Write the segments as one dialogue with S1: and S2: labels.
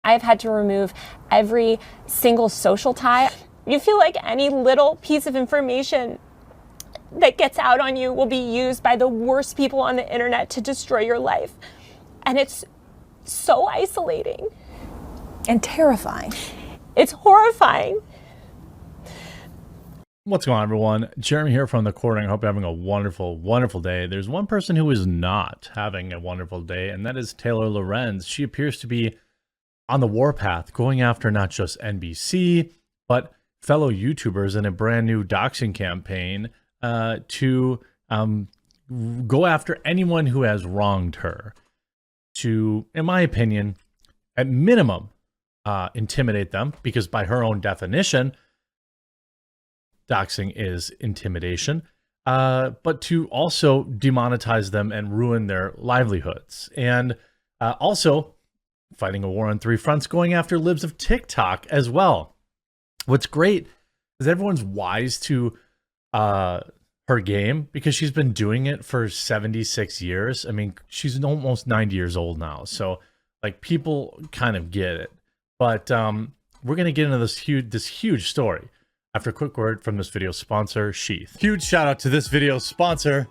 S1: I've had to remove every single social tie. You feel like any little piece of information that gets out on you will be used by the worst people on the internet to destroy your life. And it's so isolating.
S2: And terrifying.
S1: It's horrifying.
S3: What's going on, everyone? Jeremy here from The Quartering. I hope you're having a wonderful, wonderful day. There's one person who is not having a wonderful day, and that is Taylor Lorenz. She appears to be on the warpath, going after not just NBC, but fellow YouTubers in a brand new doxing campaign to go after anyone who has wronged her. To, in my opinion, at minimum, intimidate them, because by her own definition, doxing is intimidation, but to also demonetize them and ruin their livelihoods. And also fighting a war on three fronts, going after libs of TikTok as well. What's great is everyone's wise to her game, because she's been doing it for 76 years. I mean, she's almost 90 years old now. So like, people kind of get it. But we're going to get into this huge story after a quick word from this video's sponsor, Sheath. Huge shout out to this video's sponsor.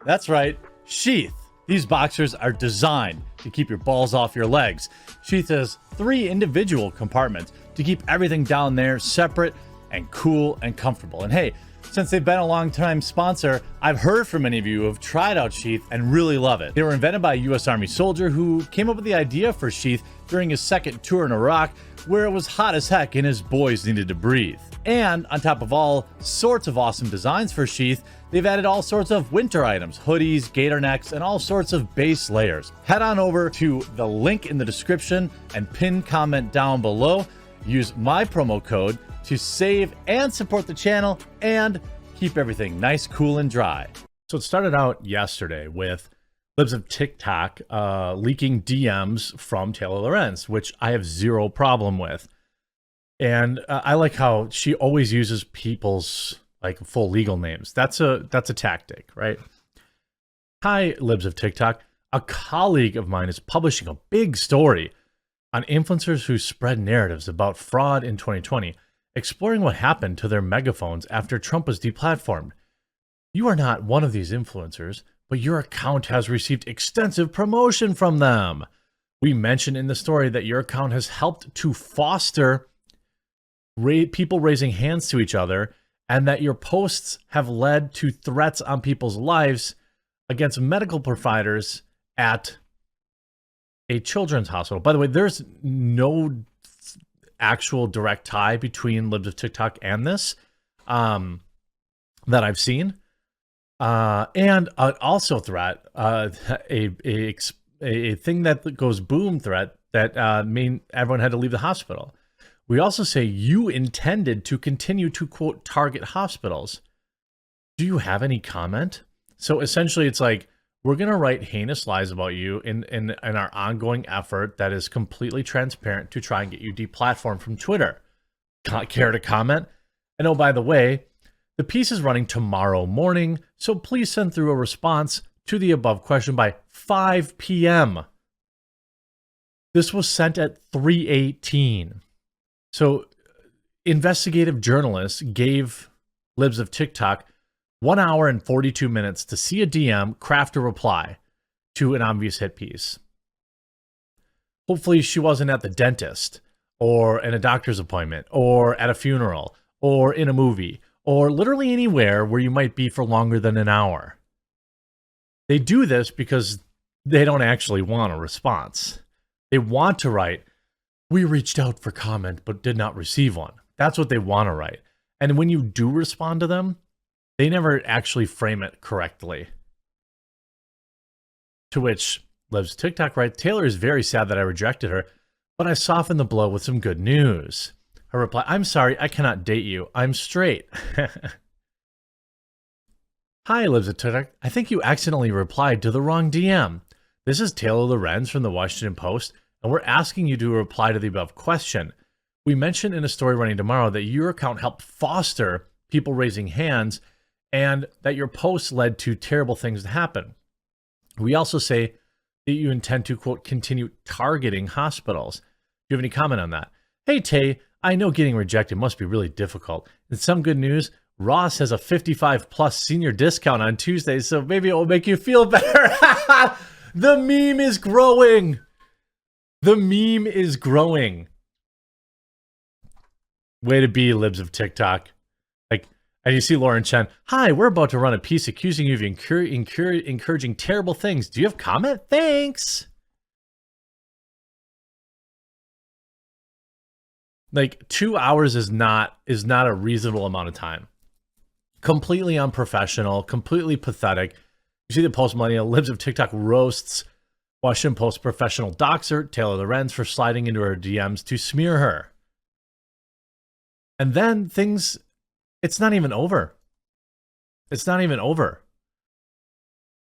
S3: That's right, Sheath. These boxers are designed to keep your balls off your legs. Sheath has 3 individual compartments to keep everything down there separate and cool and comfortable. And hey, since they've been a long-time sponsor, I've heard from many of you who have tried out Sheath and really love it. They were invented by a U.S. Army soldier who came up with the idea for Sheath during his second tour in Iraq, where it was hot as heck and his boys needed to breathe. And on top of all sorts of awesome designs for Sheath, they've added all sorts of winter items, hoodies, gator necks, and all sorts of base layers. Head on over to the link in the description and pinned comment down below. Use my promo code to save and support the channel and keep everything nice, cool, and dry. So it started out yesterday with libs of TikTok leaking DMs from Taylor Lorenz, which I have zero problem with. And I like how she always uses people's like full legal names. That's a tactic, right? Hi, libs of TikTok. A colleague of mine is publishing a big story on influencers who spread narratives about fraud in 2020, exploring what happened to their megaphones after Trump was deplatformed. You are not one of these influencers, but your account has received extensive promotion from them. We mentioned in the story that your account has helped to foster people raising hands to each other, and that your posts have led to threats on people's lives against medical providers at a children's hospital. By the way, there's no actual direct tie between libs of TikTok and this that I've seen. And also threat, a thing that goes boom threat that mean everyone had to leave the hospital. We also say you intended to continue to, quote, target hospitals. Do you have any comment? So essentially it's like, we're going to write heinous lies about you in our ongoing effort that is completely transparent to try and get you deplatformed from Twitter. Care to comment? And oh, by the way, the piece is running tomorrow morning, so please send through a response to the above question by 5 p.m. This was sent at 3:18. So investigative journalists gave libs of TikTok 1 hour and 42 minutes to see a DM, craft a reply to an obvious hit piece. Hopefully she wasn't at the dentist or in a doctor's appointment or at a funeral or in a movie or literally anywhere where you might be for longer than an hour. They do this because they don't actually want a response. They want to write, "We reached out for comment but did not receive one." That's what they want to write. And when you do respond to them, they never actually frame it correctly. To which libs TikTok writes, "Taylor is very sad that I rejected her, but I softened the blow with some good news." Her reply, "I'm sorry, I cannot date you. I'm straight." Hi, libs of TikTok. I think you accidentally replied to the wrong DM. This is Taylor Lorenz from the Washington Post, and we're asking you to reply to the above question. We mentioned in a story running tomorrow that your account helped foster people raising hands and that your posts led to terrible things to happen. We also say that you intend to, quote, continue targeting hospitals. you have any comment on that? Hey, Tay, I know getting rejected must be really difficult. And some good news, Ross has a 55 plus senior discount on Tuesdays, so maybe it will make you feel better. The meme is growing. The meme is growing. Way to be, libs of TikTok. Like, and you see Lauren Chen, hi, we're about to run a piece accusing you of encouraging terrible things. Do you have comment? Thanks. Like 2 hours is not a reasonable amount of time. Completely unprofessional, completely pathetic. You see the post millennial libs of TikTok roasts Washington Post professional doxer Taylor Lorenz for sliding into her DMs to smear her. And then it's not even over. It's not even over.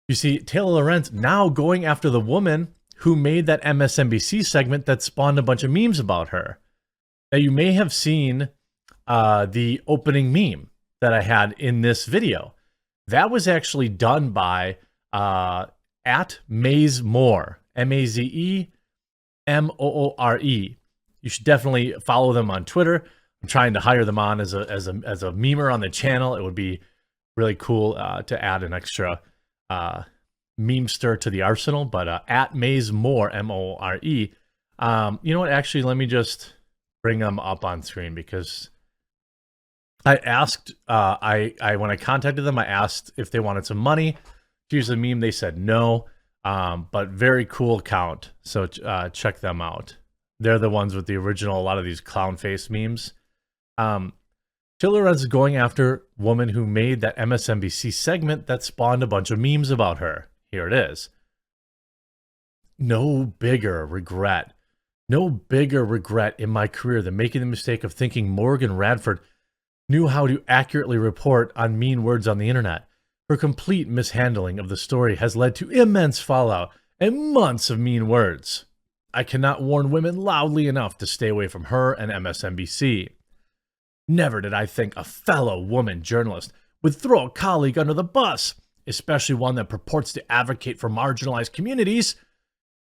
S3: You see Taylor Lorenz now going after the woman who made that MSNBC segment that spawned a bunch of memes about her. Now, you may have seen the opening meme that I had in this video. That was actually done by at Maze Moore, MazeMoore. You should definitely follow them on Twitter. I'm trying to hire them on as a memer on the channel. It would be really cool to add an extra memester to the arsenal. But at Maze Moore, Moore. You know what? Actually, let me just bring them up on screen, because I asked, when I contacted them, I asked if they wanted some money to use the meme. They said no, but very cool account. So check them out. They're the ones with the original, a lot of these clown face memes. Taylor Lorenz is going after woman who made that MSNBC segment that spawned a bunch of memes about her. Here it is. No bigger regret in my career than making the mistake of thinking Morgan Radford knew how to accurately report on mean words on the internet. Her complete mishandling of the story has led to immense fallout and months of mean words. I cannot warn women loudly enough to stay away from her and MSNBC. Never did I think a fellow woman journalist would throw a colleague under the bus, especially one that purports to advocate for marginalized communities.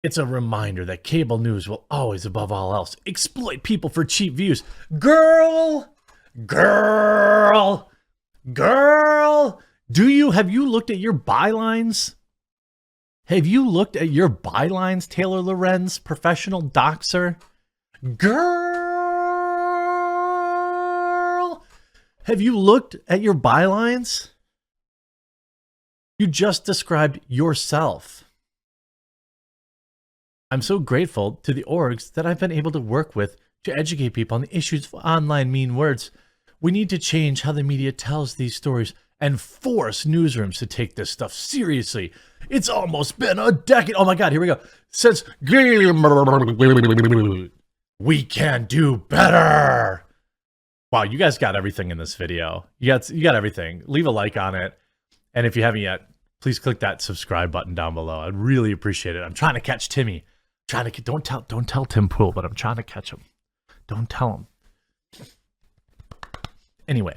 S3: It's a reminder that cable news will always, above all else, exploit people for cheap views. Girl, have you looked at your bylines? Have you looked at your bylines, Taylor Lorenz, professional doxer? Girl, have you looked at your bylines? You just described yourself. I'm so grateful to the orgs that I've been able to work with to educate people on the issues of online mean words. We need to change how the media tells these stories and force newsrooms to take this stuff seriously. It's almost been a decade. Oh my God, here we go. Since we can do better. Wow, you guys got everything in this video. You got everything. Leave a like on it. And if you haven't yet, please click that subscribe button down below. I'd really appreciate it. I'm trying to catch Timmy. Don't tell Tim Pool, but I'm trying to catch him. Don't tell him. Anyway,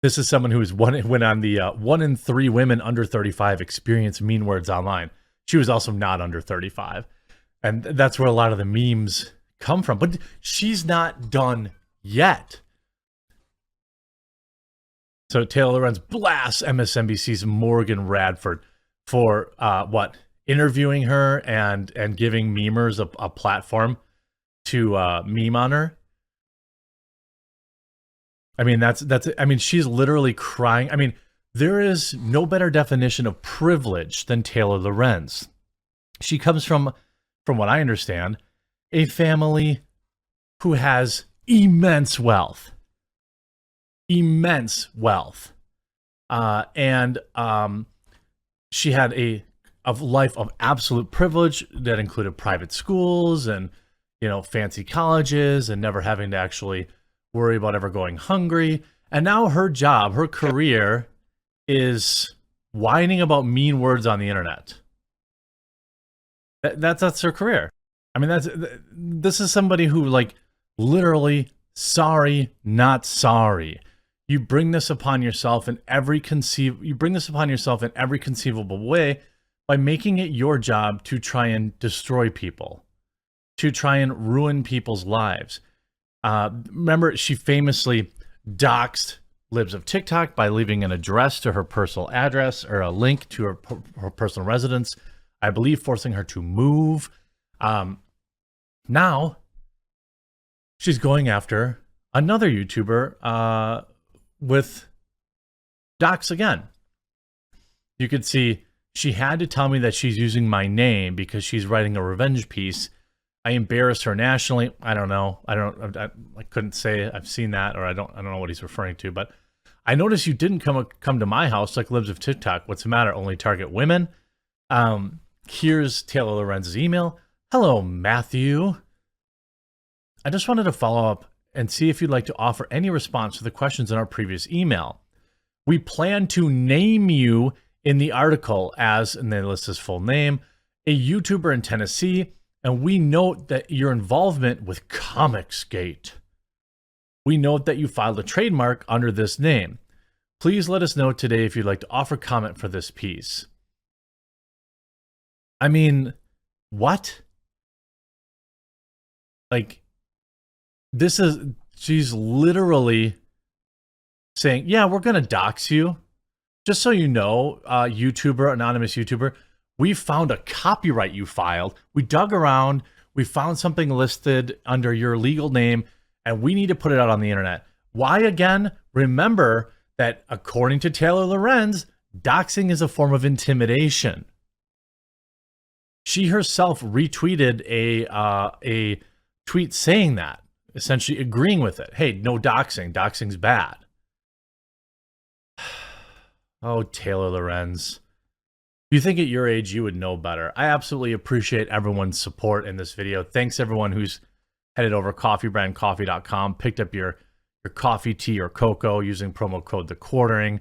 S3: this is someone who went on the 1 in 3 women under 35 experience mean words online. She was also not under 35, and that's where a lot of the memes come from. But she's not done yet. So Taylor Lorenz blasts MSNBC's Morgan Radford for interviewing her and giving memers a platform to meme on her. I mean, she's literally crying. I mean, there is no better definition of privilege than Taylor Lorenz. She comes from what I understand, a family who has immense wealth. And she had a life of absolute privilege that included private schools and, fancy colleges and never having to actually worry about ever going hungry. And now her job, her career is whining about mean words on the internet. That's her career. I mean, this is somebody who literally sorry, not sorry. You bring this upon yourself in every conceivable way by making it your job to try and destroy people. to try and ruin people's lives. Remember, she famously doxed libs of TikTok by leaving an address to her personal address or a link to her personal residence, I believe forcing her to move. Now, she's going after another YouTuber with dox again. You could see she had to tell me that she's using my name because she's writing a revenge piece. I embarrassed her nationally. I don't know. I couldn't say I've seen that, or I don't know what he's referring to. But I noticed you didn't come to my house like libs of TikTok. What's the matter? Only target women. Here's Taylor Lorenz's email. Hello, Matthew. I just wanted to follow up and see if you'd like to offer any response to the questions in our previous email. We plan to name you in the article as, and then lists his full name, a YouTuber in Tennessee, and we note that your involvement with Comicsgate. We note that you filed a trademark under this name. Please let us know today if you'd like to offer comment for this piece. I mean, what? Like, she's literally saying, yeah, we're going to dox you. Just so you know, YouTuber, anonymous YouTuber, we found a copyright you filed. We dug around. We found something listed under your legal name, and we need to put it out on the internet. Why again? Remember that according to Taylor Lorenz, doxing is a form of intimidation. She herself retweeted a tweet saying that, essentially agreeing with it. Hey, no doxing. Doxing's bad. Oh, Taylor Lorenz. You think at your age you would know better. I absolutely appreciate everyone's support in this video. Thanks everyone who's headed over coffeebrandcoffee.com, picked up your coffee, tea, or cocoa using promo code TheQuartering.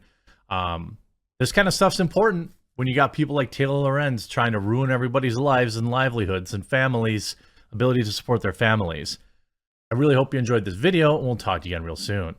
S3: This kind of stuff's important when you got people like Taylor Lorenz trying to ruin everybody's lives and livelihoods and families' ability to support their families. I really hope you enjoyed this video, and we'll talk to you again real soon.